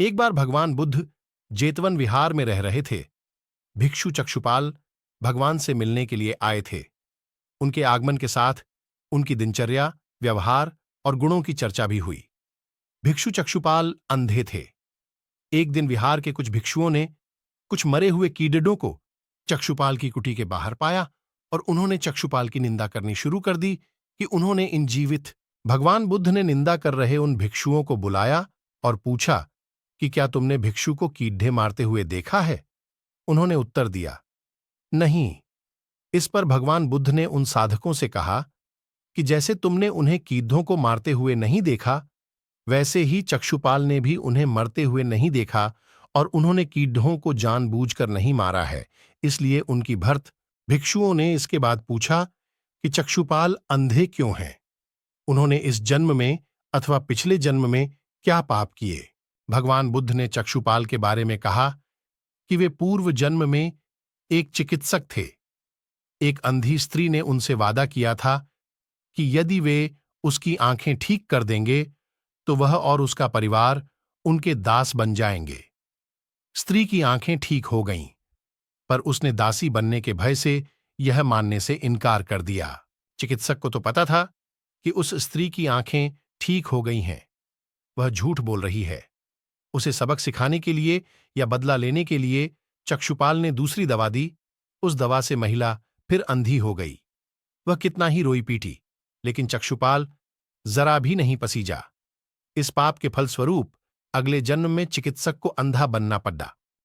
एक बार भगवान बुद्ध जेतवन विहार में रह रहे थे। भिक्षु चक्षुपाल भगवान से मिलने के लिए आए थे। उनके आगमन के साथ उनकी दिनचर्या, व्यवहार और गुणों की चर्चा भी हुई। भिक्षु चक्षुपाल अंधे थे। एक दिन विहार के कुछ भिक्षुओं ने कुछ मरे हुए कीड़ों को चक्षुपाल की कुटी के बाहर पाया और उन्होंने चक्षुपाल की निंदा करनी शुरू कर दी कि उन्होंने इन जीवित। भगवान बुद्ध ने निंदा कर रहे उन भिक्षुओं को बुलाया और पूछा कि क्या तुमने भिक्षु को कीड़े मारते हुए देखा है? उन्होंने उत्तर दिया, नहीं। इस पर भगवान बुद्ध ने उन साधकों से कहा कि जैसे तुमने उन्हें कीड़ों को मारते हुए नहीं देखा, वैसे ही चक्षुपाल ने भी उन्हें मरते हुए नहीं देखा और उन्होंने कीड़ों को जानबूझकर नहीं मारा है। इसलिए उनकी भर्त भिक्षुओं ने इसके बाद पूछा कि चक्षुपाल अंधे क्यों हैं? उन्होंने इस जन्म में अथवा पिछले जन्म में क्या पाप किए? भगवान बुद्ध ने चक्षुपाल के बारे में कहा कि वे पूर्व जन्म में एक चिकित्सक थे। एक अंधी स्त्री ने उनसे वादा किया था कि यदि वे उसकी आंखें ठीक कर देंगे तो वह और उसका परिवार उनके दास बन जाएंगे। स्त्री की आंखें ठीक हो गईं, पर उसने दासी बनने के भय से यह मानने से इनकार कर दिया। चिकित्सक को तो पता था कि उस स्त्री की आंखें ठीक हो गई हैं। वह झूठ बोल रही है। उसे सबक सिखाने के लिए या बदला लेने के लिए चक्षुपाल ने दूसरी दवा दी। उस दवा से महिला फिर अंधी हो गई। वह कितना ही रोई पीटी, लेकिन चक्षुपाल जरा भी नहीं पसीजा। इस पाप के फलस्वरूप अगले जन्म में चिकित्सक को अंधा बनना पड़ा।